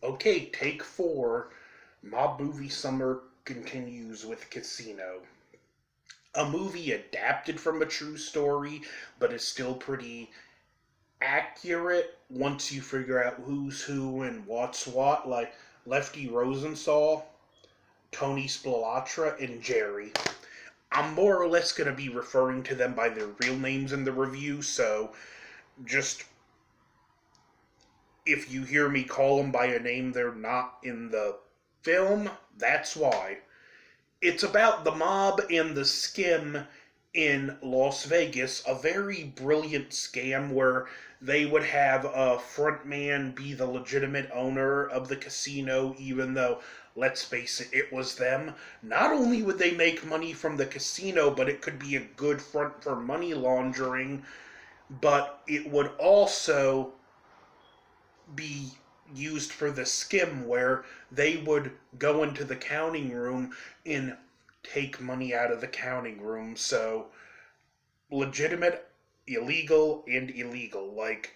Okay, take four. Mob movie summer continues with Casino. A movie adapted from a true story, but is still pretty accurate once you figure out who's who and what's what, like Lefty Rosenthal, Tony Spilatra, and Jerry. I'm more or less going to be referring to them by their real names in the review, so just if you hear me call them by a name they're not in the film, that's why. It's about the mob and the skim in Las Vegas, a very brilliant scam where they would have a front man be the legitimate owner of the casino, even though, let's face it, it was them. Not only would they make money from the casino, but it could be a good front for money laundering, but it would also be used for the skim where they would go into the counting room and take money out of the counting room. So legitimate, illegal, and illegal. Like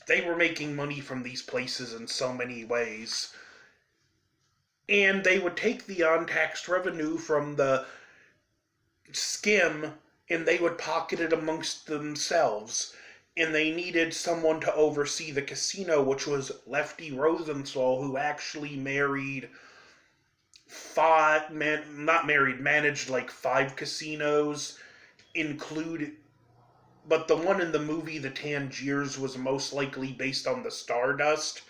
they were making money from these places in so many ways. And they would take the untaxed revenue from the skim and they would pocket it amongst themselves. And they needed someone to oversee the casino, which was Lefty Rosenthal, who actually married not married, managed like five casinos, included, but the one in the movie, the Tangiers, was most likely based on the Stardust.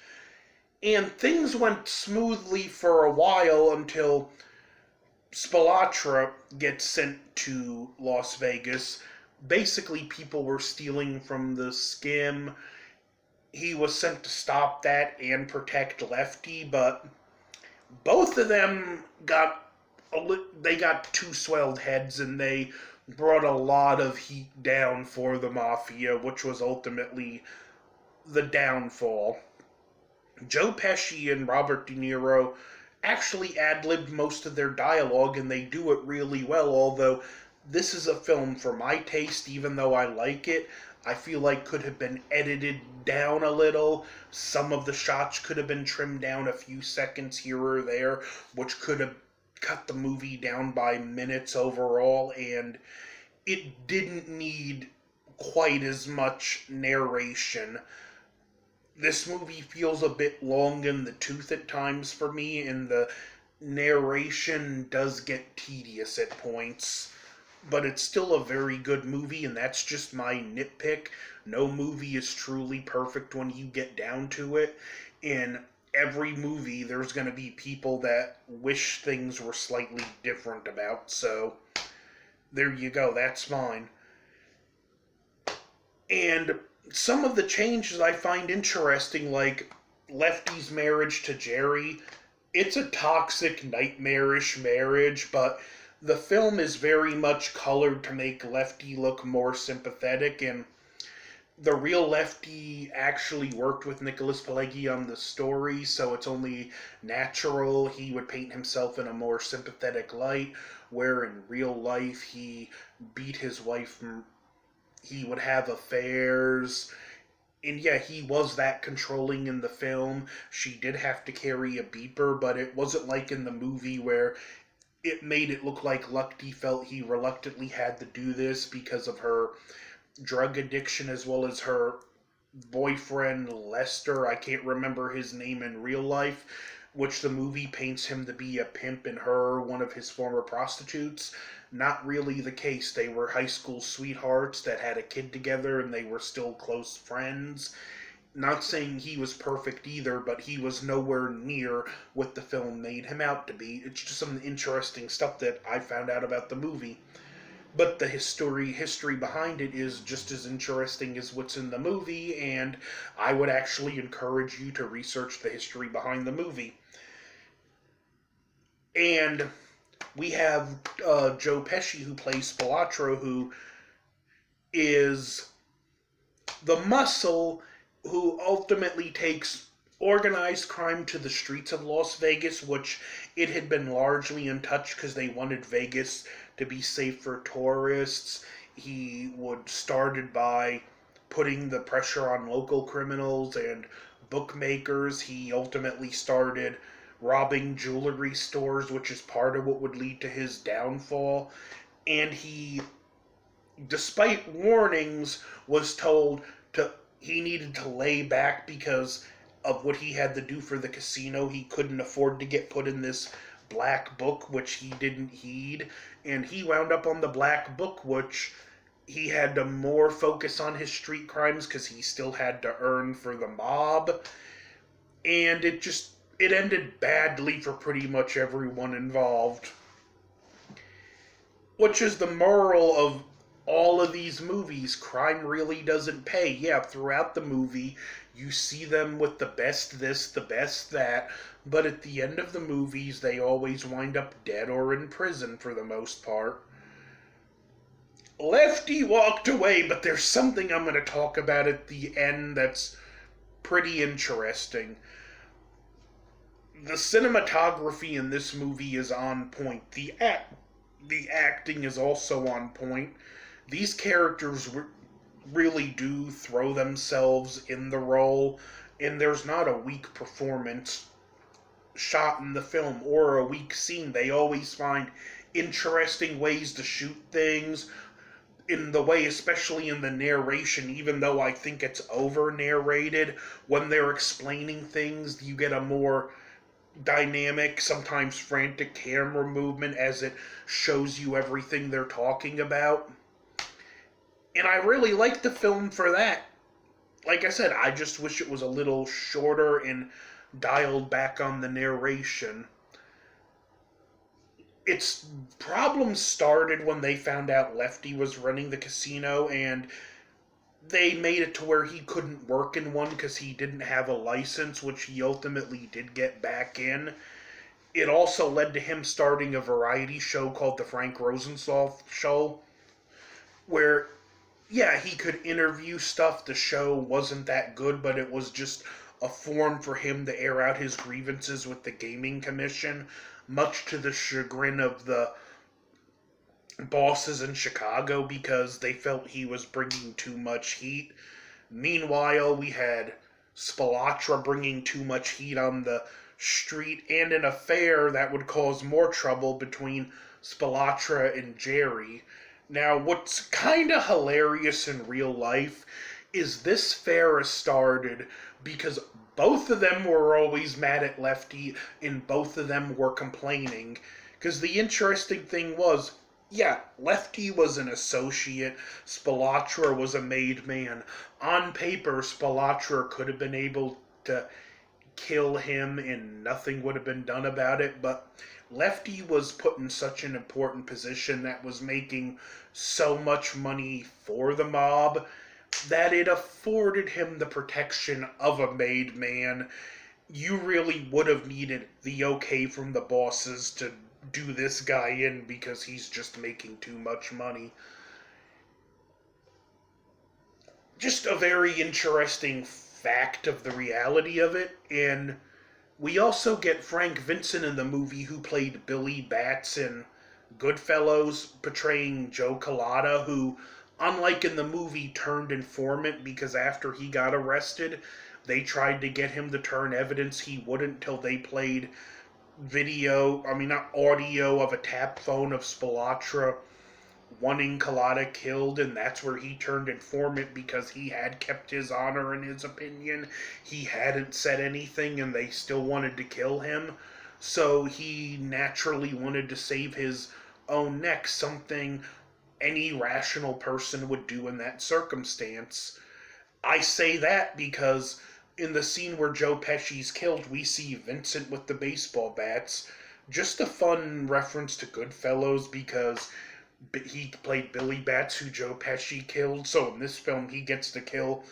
And things went smoothly for a while until Spilatra gets sent to Las Vegas. Basically, people were stealing from the skim. He was sent to stop that and protect Lefty, but both of them got two swelled heads and they brought a lot of heat down for the mafia, which was ultimately the downfall. Joe Pesci and Robert De Niro actually ad-libbed most of their dialogue and they do it really well, although this is a film for my taste, even though I like it. I feel like could have been edited down a little. Some of the shots could have been trimmed down a few seconds here or there, which could have cut the movie down by minutes overall, and it didn't need quite as much narration. This movie feels a bit long in the tooth at times for me, and the narration does get tedious at points. But it's still a very good movie, and that's just my nitpick. No movie is truly perfect when you get down to it. In every movie, there's going to be people that wish things were slightly different about, so there you go, that's fine. And some of the changes I find interesting, like Lefty's marriage to Jerry. It's a toxic, nightmarish marriage, but the film is very much colored to make Lefty look more sympathetic, and the real Lefty actually worked with Nicholas Pileggi on the story, so it's only natural he would paint himself in a more sympathetic light, where in real life he beat his wife, he would have affairs, and yeah, he was that controlling in the film. She did have to carry a beeper, but it wasn't like in the movie where it made it look like Lefty felt he reluctantly had to do this because of her drug addiction as well as her boyfriend Lester. I can't remember his name in real life, which the movie paints him to be a pimp and her one of his former prostitutes. Not really the case. They were high school sweethearts that had a kid together and they were still close friends. Not saying he was perfect either, but he was nowhere near what the film made him out to be. It's just some interesting stuff that I found out about the movie. But the history behind it is just as interesting as what's in the movie, and I would actually encourage you to research the history behind the movie. And we have Joe Pesci, who plays Spilotro, who is the muscle who ultimately takes organized crime to the streets of Las Vegas, which it had been largely untouched because they wanted Vegas to be safe for tourists. He would started by putting the pressure on local criminals and bookmakers. He ultimately started robbing jewelry stores, which is part of what would lead to his downfall. And he, despite warnings, was told to he needed to lay back because of what he had to do for the casino. He couldn't afford to get put in this black book, which he didn't heed, and he wound up on the black book, which he had to more focus on his street crimes because he still had to earn for the mob, and it ended badly for pretty much everyone involved. Which is the moral of all of these movies. Crime really doesn't pay. Yeah, throughout the movie, you see them with the best this, the best that, but at the end of the movies, they always wind up dead or in prison for the most part. Lefty walked away, but there's something I'm going to talk about at the end that's pretty interesting. The cinematography in this movie is on point. The acting is also on point. These characters really do throw themselves in the role, and there's not a weak performance shot in the film or a weak scene. They always find interesting ways to shoot things in the way, especially in the narration, even though I think it's over narrated. When they're explaining things, you get a more dynamic, sometimes frantic camera movement as it shows you everything they're talking about. And I really like the film for that. Like I said, I just wish it was a little shorter and dialed back on the narration. Its problems started when they found out Lefty was running the casino, and they made it to where he couldn't work in one because he didn't have a license, which he ultimately did get back in. It also led to him starting a variety show called The Frank Rosenthal Show, where, yeah, he could interview stuff. The show wasn't that good, but it was just a form for him to air out his grievances with the Gaming Commission, much to the chagrin of the bosses in Chicago because they felt he was bringing too much heat. Meanwhile, we had Spilatra bringing too much heat on the street, and an affair that would cause more trouble between Spilatra and Jerry. Now, what's kind of hilarious in real life is this affair started because both of them were always mad at Lefty, and both of them were complaining. Because the interesting thing was, yeah, Lefty was an associate, Spilatra was a made man. On paper, Spilatra could have been able to kill him and nothing would have been done about it, but Lefty was put in such an important position that was making so much money for the mob that it afforded him the protection of a made man. You really would have needed the okay from the bosses to do this guy in because he's just making too much money. Just a very interesting fact of the reality of it. And we also get Frank Vincent in the movie, who played Billy Batts in Goodfellas, portraying Joe Collada, who, unlike in the movie, turned informant because after he got arrested, they tried to get him to turn evidence. He wouldn't till they played audio of a tap phone of Spilatra wanting Collada killed, and that's where he turned informant because he had kept his honor in his opinion. He hadn't said anything and they still wanted to kill him, so he naturally wanted to save his own neck, something any rational person would do in that circumstance. I say that because in the scene where Joe Pesci's killed, we see Vincent with the baseball bats. Just a fun reference to Goodfellas because he played Billy Batts, who Joe Pesci killed. So in this film, he gets to kill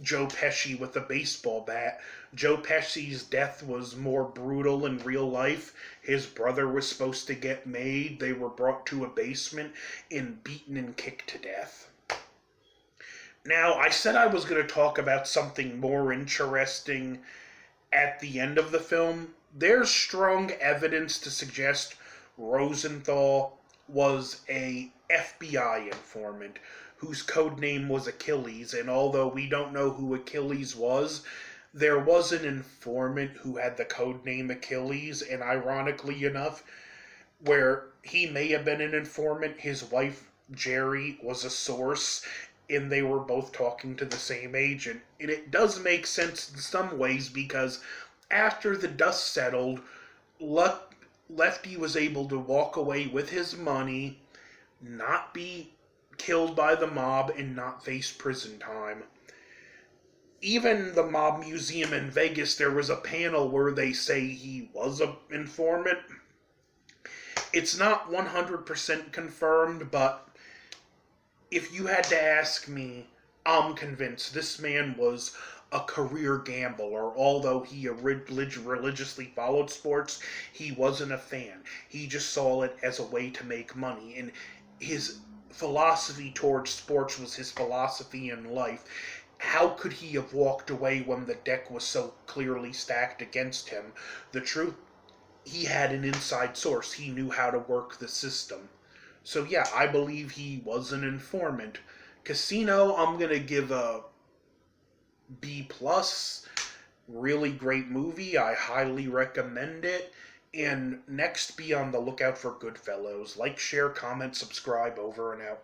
Joe Pesci with a baseball bat. Joe Pesci's death was more brutal in real life. His brother was supposed to get made. They were brought to a basement and beaten and kicked to death. Now, I said I was going to talk about something more interesting at the end of the film. There's strong evidence to suggest Rosenthal was a FBI informant whose code name was Achilles, and although we don't know who Achilles was, There was an informant who had the code name Achilles, and ironically enough, where he may have been an informant, his wife Jerry was a source, and they were both talking to the same agent. And it does make sense in some ways because after the dust settled, Lefty was able to walk away with his money, not be killed by the mob, and not face prison time. Even the mob museum in Vegas, there was a panel where they say he was an informant. It's not 100% confirmed, but if you had to ask me, I'm convinced this man was a career gambler. Although he religiously followed sports, he wasn't a fan. He just saw it as a way to make money. And his philosophy towards sports was his philosophy in life. How could he have walked away when the deck was so clearly stacked against him? The truth, he had an inside source. He knew how to work the system. So yeah, I believe he was an informant. Casino, I'm gonna give a B plus. Really great movie. I highly recommend it. And next, be on the lookout for Goodfellas. Like, share, comment, subscribe. Over and out.